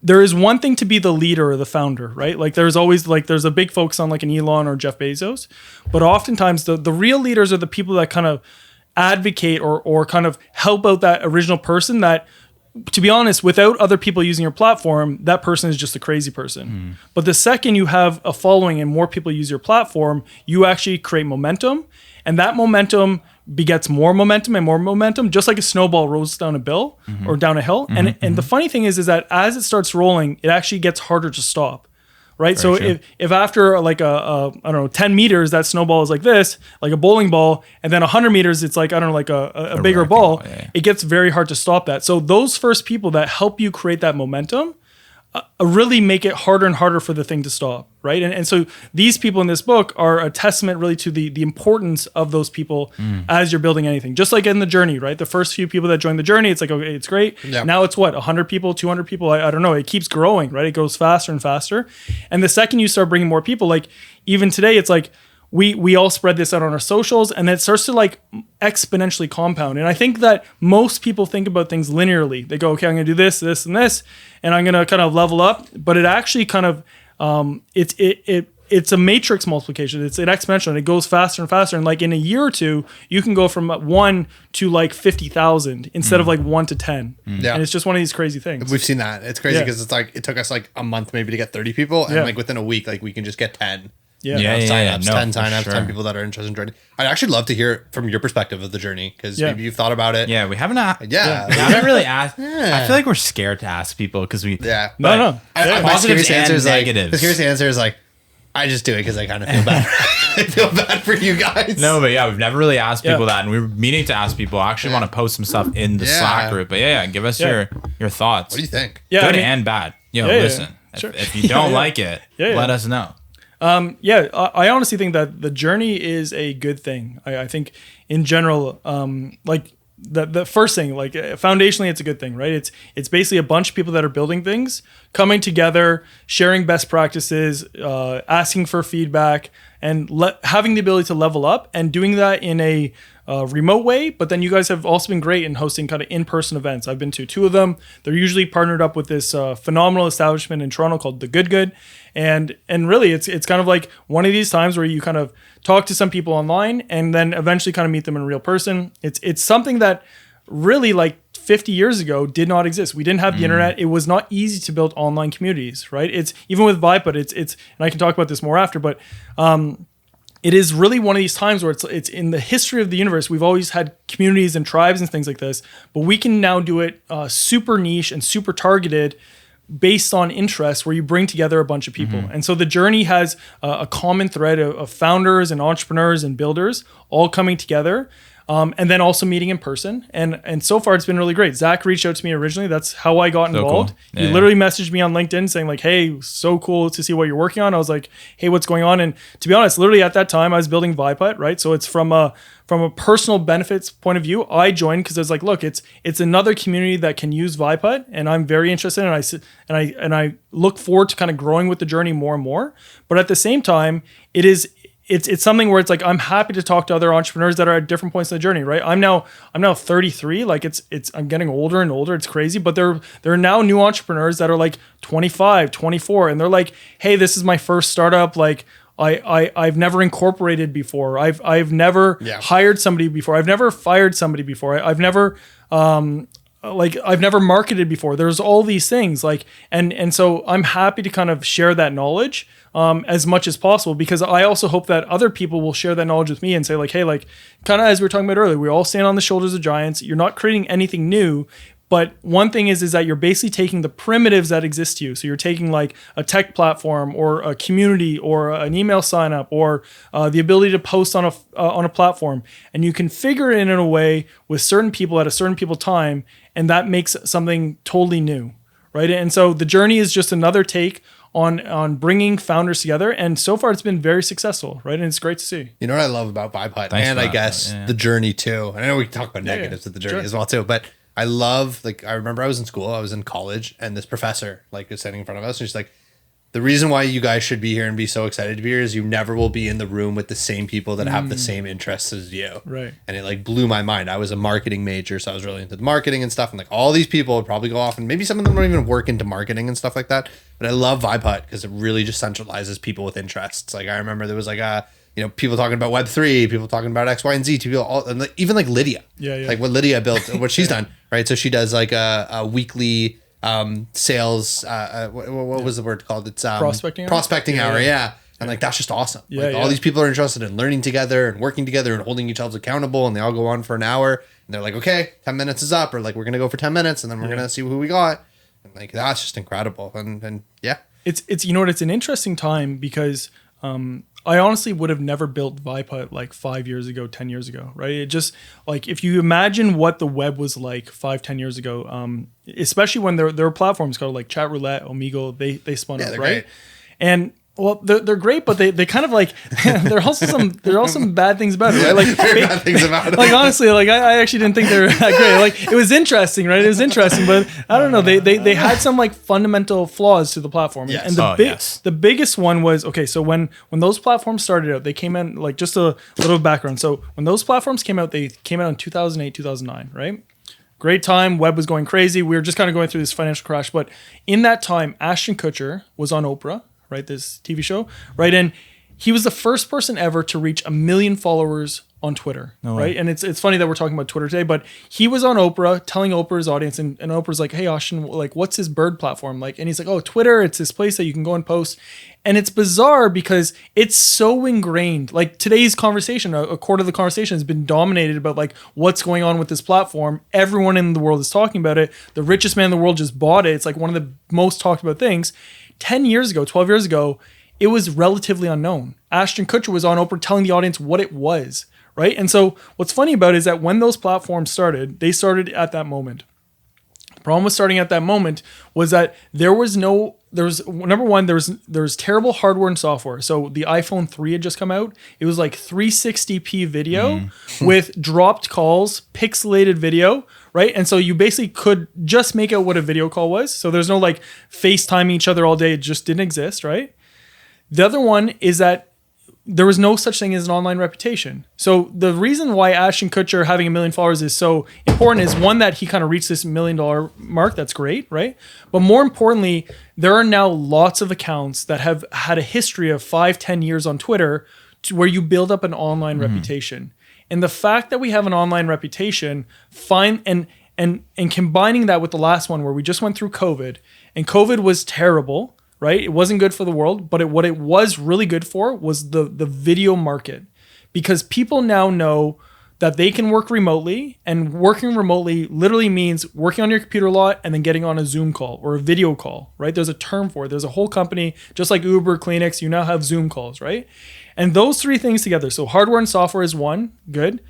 there is one thing to be the leader or the founder, right? Like there's always like, there's a big focus on like an Elon or Jeff Bezos, but oftentimes the real leaders are the people that kind of advocate or kind of help out that original person that, to be honest, without other people using your platform, that person is just a crazy person. But the second you have a following and more people use your platform, you actually create momentum, and that momentum begets more momentum and more momentum, just like a snowball rolls down a hill or down a hill. And the funny thing is that as it starts rolling, it actually gets harder to stop, right? So true. if after like I don't know, 10 meters, that snowball is like this, like a bowling ball, and then 100 meters, it's like, I don't know, like a bigger wrecking ball, ball, yeah. it gets very hard to stop that. So those first people that help you create that momentum really make it harder and harder for the thing to stop, right? And so these people in this book are a testament really to the importance of those people as you're building anything. Just like in the journey, right? The first few people that join the journey, it's like, okay, it's great. Yeah. Now it's what, 100 people, 200 people? I don't know. It keeps growing, right? It goes faster and faster. And the second you start bringing more people, like even today, it's like, we all spread this out on our socials, and then it starts to like exponentially compound. And I think that most people think about things linearly. They go, okay, I'm going to do this, this, and this, and I'm going to kind of level up. But it actually kind of it's a matrix multiplication. It's an exponential, and it goes faster and faster. And like in a year or two, you can go from 1 to like 50,000 instead of like 1 to 10. Yeah. And it's just one of these crazy things. We've seen that. It's crazy Yeah. because it's like it took us like a month maybe to get 30 people, and Yeah. like within a week, like we can just get 10. Yeah. Yeah, yeah, Sign-ups, no, 10 for signups, sure. 10 people that are interested in joining. I'd actually love to hear from your perspective of the journey, because Yeah. maybe you've thought about it. Yeah, we haven't. Yeah. We haven't really asked. Yeah. I feel like we're scared to ask people because we. Yeah. No. My Positives serious answer and is like, negatives. the serious answer is like, I just do it because I kind of feel bad. I feel bad for you guys. No, but yeah, we've never really asked people Yeah. that, and we were meaning to ask people. I actually want to post some stuff in the Yeah. Slack group, but yeah, give us Yeah. your thoughts. What do you think? Yeah, Good I mean- and bad. Yo, Yeah, yeah, listen. yeah. Sure. If you don't Yeah. like it, Yeah. let us know. Yeah, I honestly think that the journey is a good thing. I think in general, like the first thing, like foundationally, it's a good thing, right? It's basically a bunch of people that are building things, coming together, sharing best practices, asking for feedback, and having the ability to level up, and doing that in a remote way. But then you guys have also been great in hosting kind of in-person events. I've been to 2 of them. They're usually partnered up with this phenomenal establishment in Toronto called The Good. And really, it's kind of like one of these times where you kind of talk to some people online and then eventually kind of meet them in real person. It's something that really, like 50 years ago, did not exist. We didn't have the internet. It was not easy to build online communities, right? It's even with VIbehut, it's and I can talk about this more after, but it is really one of these times where it's in the history of the universe. We've always had communities and tribes and things like this, but we can now do it super niche and super targeted based on interests, where you bring together a bunch of people. And so the journey has a common thread of founders and entrepreneurs and builders all coming together. And then also meeting in person. And so far, it's been really great. Zach reached out to me originally. That's how I got involved. Cool. He Yeah. literally messaged me on LinkedIn saying like, hey, so cool to see what you're working on. I was like, hey, what's going on? And to be honest, literally at that time, I was building VIbehut, right? So it's from a personal benefits point of view, I joined because I was like, look, it's another community that can use VIbehut, and I'm very interested, and I look forward to kind of growing with the journey more and more. But at the same time, it's something where it's like, I'm happy to talk to other entrepreneurs that are at different points in the journey, right? I'm now 33. Like I'm getting older and older. It's crazy. But there are now new entrepreneurs that are like 25, 24. And they're like, hey, this is my first startup. Like I've never incorporated before. I've never hired somebody before. I've never fired somebody before. I've never marketed before. There's all these things and so I'm happy to kind of share that knowledge as much as possible, because I also hope that other people will share that knowledge with me and say like, hey, like kind of as we were talking about earlier, we all stand on the shoulders of giants. You're not creating anything new. But one thing is that you're basically taking the primitives that exist to you. So you're taking like a tech platform or a community or an email sign up or the ability to post on a platform, and you configure it in a way with certain people at a certain people time, and that makes something totally new, right? And so the journey is just another take on bringing founders together, and so far it's been very successful, right? And it's great to see. You know what I love about VIbehut, Thanks and for I that. guess Yeah. the journey too. And I know we can talk about negatives of the journey as well too, but I love, like, I remember I was in school, I was in college, and this professor like is sitting in front of us, and she's like, the reason why you guys should be here and be so excited to be here is you never will be in the room with the same people that have the same interests as you. Right. And it like blew my mind. I was a marketing major, so I was really into the marketing and stuff. And like all these people would probably go off, and maybe some of them don't even work into marketing and stuff like that. But I love VIbehut because it really just centralizes people with interests. Like I remember there was like people talking about Web3, people talking about X, Y, and Z, people all, and like, even like Lydia. Yeah. Like what Lydia built, what she's done, right? So she does like a weekly sales what was the word called? It's prospecting hour. Yeah. And like that's just awesome. Yeah, like all these people are interested in learning together and working together and holding each other accountable, and they all go on for an hour, and they're like, okay, 10 minutes is up, or like we're gonna go for 10 minutes and then we're gonna see who we got. And like that's just incredible. And yeah. It's you know what, it's an interesting time because I honestly would have never built VIbehut like 5 years ago, 10 years ago, right? It just like if you imagine what the web was like 5-10 years ago, especially when there were platforms called like Chat Roulette, Omegle, they spun up, right? Great. And well, they're great, but they kind of like there are also some bad things about it, right? Like Bad things about it. like honestly, like I actually didn't think they were that great. Like it was interesting, right? It was interesting, but I don't know. They had some like fundamental flaws to the platform. Yes. And the biggest one was, okay, so when those platforms started out, they came in like just a little background. So when those platforms came out, they came out in 2008, 2009, right? Great time. Web was going crazy. We were just kind of going through this financial crash. But in that time, Ashton Kutcher was on Oprah, right? This TV show, right? And he was the first person ever to reach 1 million followers on Twitter, right? And it's funny that we're talking about Twitter today, but he was on Oprah telling Oprah's audience, and Oprah's like, hey, Ashton, like, what's his bird platform? Like, and he's like, oh, Twitter, it's this place that you can go and post. And it's bizarre because it's so ingrained. Like today's conversation, a quarter of the conversation has been dominated about like what's going on with this platform. Everyone in the world is talking about it. The richest man in the world just bought it. It's like one of the most talked about things. 10 years ago, 12 years ago, it was relatively unknown. Ashton Kutcher was on Oprah telling the audience what it was, right? And so what's funny about it is that when those platforms started, they started at that moment. The problem with starting at that moment was that there was number one, there was terrible hardware and software. So the iPhone 3 had just come out. It was like 360p video with dropped calls, pixelated video, right? And so you basically could just make out what a video call was. So there's no like FaceTiming each other all day. It just didn't exist, right? The other one is that there was no such thing as an online reputation. So the reason why Ashton Kutcher having 1 million followers is so important is one, that he kind of reached this $1 million mark. That's great, right? But more importantly, there are now lots of accounts that have had a history of 5-10 years on Twitter where you build up an online reputation. And the fact that we have an online reputation, and combining that with the last one where we just went through COVID, and COVID was terrible, right? It wasn't good for the world, but what it was really good for was the video market, because people now know that they can work remotely, and working remotely literally means working on your computer a lot and then getting on a Zoom call or a video call, right? There's a term for it. There's a whole company, just like Uber, Kleenex, you now have Zoom calls, right? And those three things together, so hardware and software is one, good.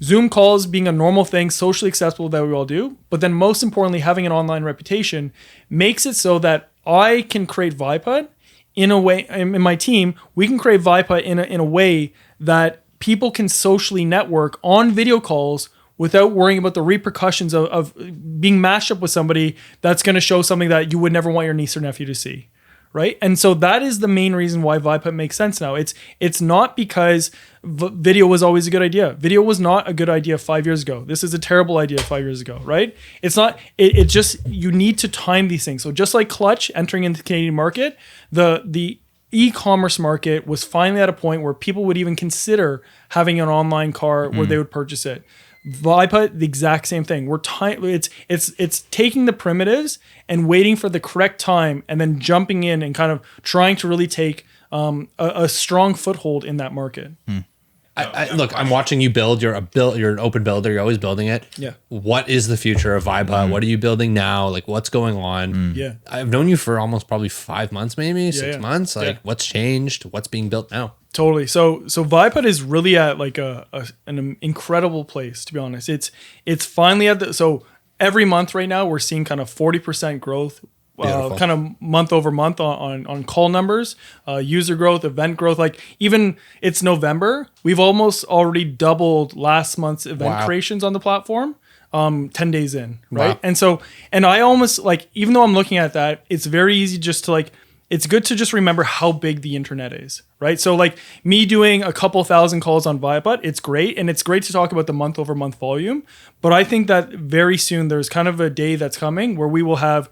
Zoom calls being a normal thing, socially acceptable that we all do, but then most importantly, having an online reputation makes it so that I can create VIbehut in a way, in my team, we can create VIbehut in a way that people can socially network on video calls without worrying about the repercussions of being matched up with somebody that's going to show something that you would never want your niece or nephew to see. Right. And so that is the main reason why VIbehut makes sense now. It's not because video was always a good idea. Video was not a good idea 5 years ago. This is a terrible idea 5 years ago. Right. It's not, it just, you need to time these things. So just like Clutch entering into the Canadian market, the e-commerce market was finally at a point where people would even consider having an online car where they would purchase it. VIbehut, the exact same thing. It's taking the primitives and waiting for the correct time and then jumping in and kind of trying to really take a strong foothold in that market. Look, I'm watching you build. You're an open builder. You're always building it. Yeah. What is the future of VIbehut? What are you building now? Like, what's going on? Yeah. I've known you for almost probably 5 months, maybe 6 months. Like, what's changed? What's being built now? Totally. So VIbehut is really at like an incredible place, to be honest. It's finally at so every month right now we're seeing kind of 40% growth, kind of month over month on call numbers, user growth, event growth. Like even it's November, we've almost already doubled last month's event creations on the platform. 10 days in, right? Wow. And I almost like, even though I'm looking at that, it's very easy just to like, it's good to just remember how big the internet is, right? So like me doing a couple thousand calls on VIbehut, it's great. And it's great to talk about the month over month volume. But I think that very soon there's kind of a day that's coming where we will have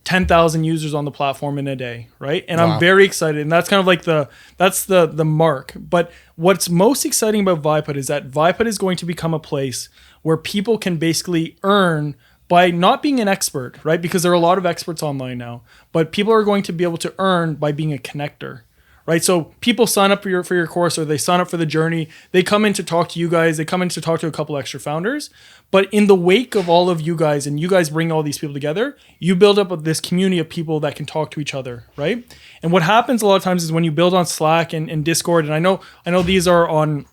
10,000 users on the platform in a day, right? And I'm very excited. And that's kind of like that's the mark. But what's most exciting about VIbehut is that VIbehut is going to become a place where people can basically earn by not being an expert, right? Because there are a lot of experts online now, but people are going to be able to earn by being a connector, right? So people sign up for your course, or they sign up for the journey. They come in to talk to you guys. They come in to talk to a couple extra founders. But in the wake of all of you guys, and you guys bring all these people together, you build up this community of people that can talk to each other, right? And what happens a lot of times is when you build on Slack and Discord, and I know these are on,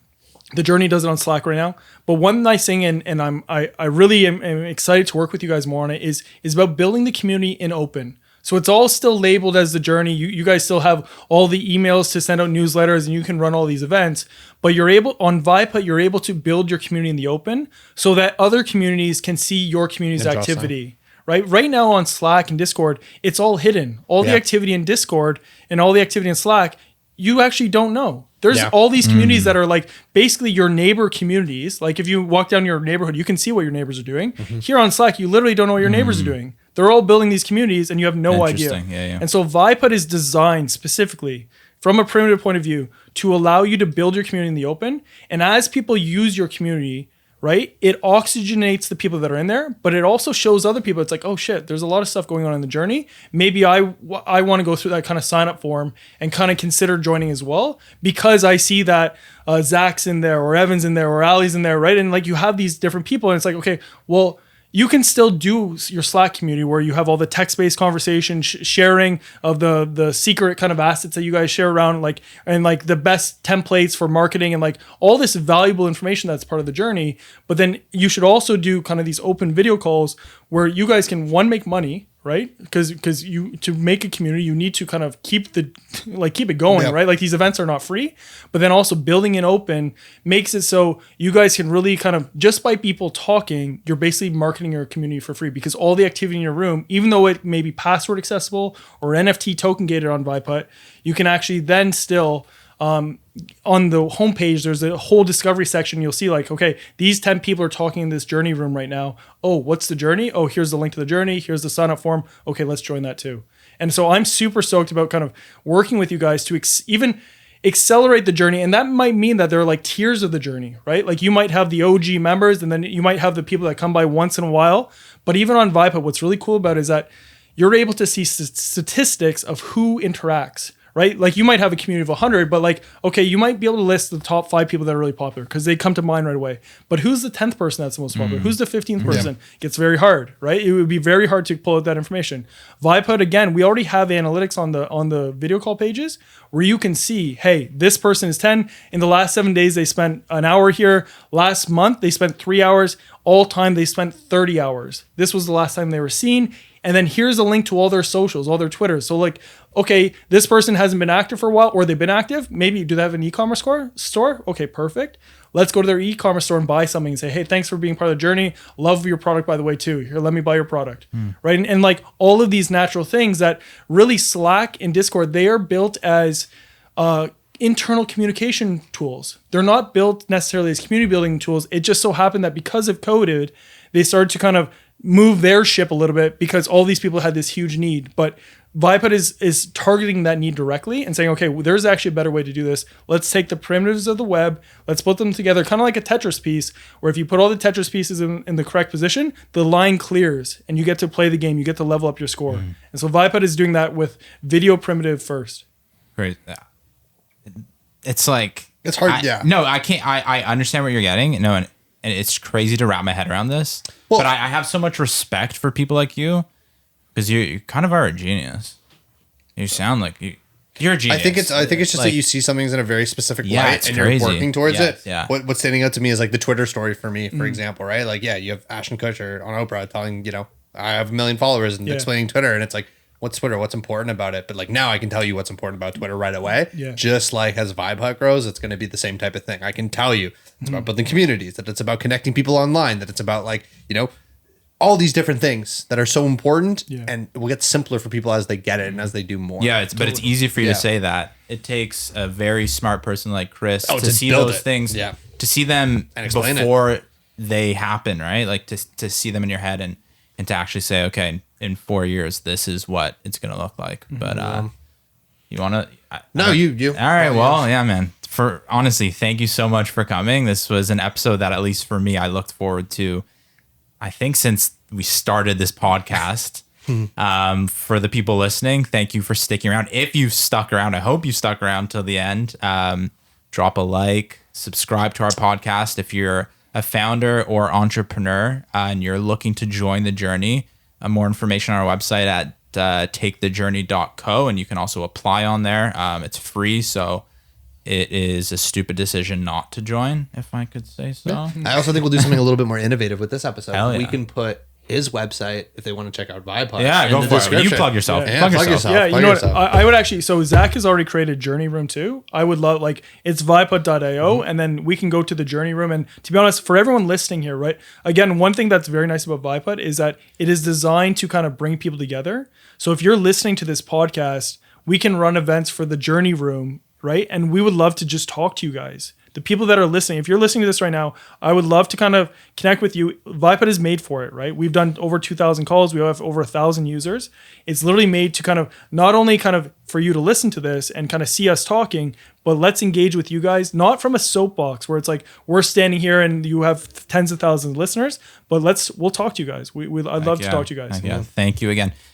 the Journey does it on Slack right now, but one nice thing, and I really am excited to work with you guys more on it, is about building the community in open. So it's all still labeled as the Journey. You guys still have all the emails to send out newsletters, and you can run all these events. But you're able, on VIbehut, you're able to build your community in the open so that other communities can see your community's activity. Right now on Slack and Discord, it's all hidden. All the activity in Discord and all the activity in Slack, you actually don't know. There's all these communities that are like basically your neighbor communities. Like if you walk down your neighborhood, you can see what your neighbors are doing. Here on Slack, you literally don't know what your neighbors are doing. They're all building these communities and you have no idea. And so VIbehut is designed specifically from a primitive point of view to allow you to build your community in the open. And as people use your community, right, it oxygenates the people that are in there, but it also shows other people, it's like, oh shit, there's a lot of stuff going on in the Journey. Maybe I want to go through that kind of sign up form and kind of consider joining as well, because I see that Zach's in there, or Evan's in there, or Ali's in there, right? And like you have these different people and it's like, okay, well, you can still do your Slack community where you have all the text-based conversation, sharing of the secret kind of assets that you guys share around, like, and like the best templates for marketing and like all this valuable information that's part of the Journey. But then you should also do kind of these open video calls where you guys can, one, make money, right? Because you, to make a community, you need to kind of keep it going, right? Like these events are not free, but then also building it open makes it so you guys can really kind of, just by people talking, you're basically marketing your community for free, because all the activity in your room, even though it may be password accessible or NFT token gated on VIbehut, you can actually then still, on the homepage, there's a whole discovery section. You'll see like, okay, these 10 people are talking in this Journey room right now. Oh, what's the Journey? Oh, here's the link to the Journey. Here's the sign up form. Okay, let's join that too. And so I'm super stoked about kind of working with you guys to even accelerate the Journey. And that might mean that there are like tiers of the Journey, right? Like you might have the OG members, and then you might have the people that come by once in a while. But even on VIbehut, what's really cool about it is that you're able to see statistics of who interacts, right? Like you might have a community of 100, but like, okay, you might be able to list the top 5 people that are really popular because they come to mind right away. But who's the 10th person that's the most popular? Who's the 15th person? Gets very hard, right? It would be very hard to pull out that information. VIbehut, again, we already have analytics on the video call pages where you can see, hey, this person is 10. In the last 7 days, they spent an hour here. Last month, they spent 3 hours. All time, they spent 30 hours. This was the last time they were seen. And then here's a link to all their socials, all their Twitters. So like, okay, this person hasn't been active for a while, or they've been active. Maybe do they have an e-commerce store? Okay, perfect. Let's go to their e-commerce store and buy something and say, hey, thanks for being part of the Journey. Love your product, by the way, too. Here, let me buy your product. Right? And like all of these natural things that really Slack and Discord, they are built as internal communication tools. They're not built necessarily as community building tools. It just so happened that because of COVID, they started to kind of move their ship a little bit because all these people had this huge need. But VIbehut is targeting that need directly and saying, okay, well, there's actually a better way to do this. Let's take the primitives of the web, let's put them together, kind of like a Tetris piece, where if you put all the Tetris pieces in the correct position, the line clears and you get to play the game, you get to level up your score. And so VIbehut is doing that with video primitive first. Great. It's like, it's hard. No, I can't. I understand what you're getting. No, and it's crazy to wrap my head around this. Well, but I have so much respect for people like you, because you kind of are a genius. You sound like you're a genius. I think it's just like, that you see something in a very specific light and you're working towards it. Yeah. What's standing out to me is like the Twitter story for me, for example, right? Like, you have Ashton Kutcher on Oprah telling, I have 1 million followers and explaining Twitter, and it's like, what's Twitter? What's important about it? But like now I can tell you what's important about Twitter right away. Yeah. Just like as VIbehut grows, it's going to be the same type of thing. I can tell you it's about building communities, that it's about connecting people online, that it's about like, all these different things that are so important, and it will get simpler for people as they get it and as they do more. Yeah, but it's easy for you to say that. It takes a very smart person like Chris to see those things, to see them before they happen, right? Like to see them in your head and to actually say, okay, in 4 years, this is what it's going to look like. But you want to? No, you. All right, well, yeah, man. Honestly, thank you so much for coming. This was an episode that, at least for me, I looked forward to, I think, since we started this podcast. For the people listening, thank you for sticking around. If you've stuck around, I hope you stuck around till the end. Drop a like, subscribe to our podcast. If you're a founder or entrepreneur and you're looking to join the journey, more information on our website at takethejourney.co, and you can also apply on there. It's free, so it is a stupid decision not to join, if I could say so. Yeah. I also think we'll do something a little bit more innovative with this episode. Hell yeah. We can put his website if they want to check out VibeHut. Yeah, go for it. You plug yourself. Yeah, plug yourself. Yeah, you Plug know yourself. what? I would actually. So Zach has already created Journey Room too. I would love it's VIbehut.io, and then we can go to the Journey Room. And to be honest, for everyone listening here, right? Again, one thing that's very nice about VibeHut is that it is designed to kind of bring people together. So if you're listening to this podcast, we can run events for the Journey Room, right? And we would love to just talk to you guys. The people that are listening, if you're listening to this right now, I would love to kind of connect with you. VibeHut is made for it, right? We've done over 2,000 calls. We have over 1,000 users. It's literally made to kind of not only kind of for you to listen to this and kind of see us talking, but let's engage with you guys, not from a soapbox where it's like we're standing here and you have tens of thousands of listeners, but we'll talk to you guys. I'd love to talk to you guys. Yeah, thank you again.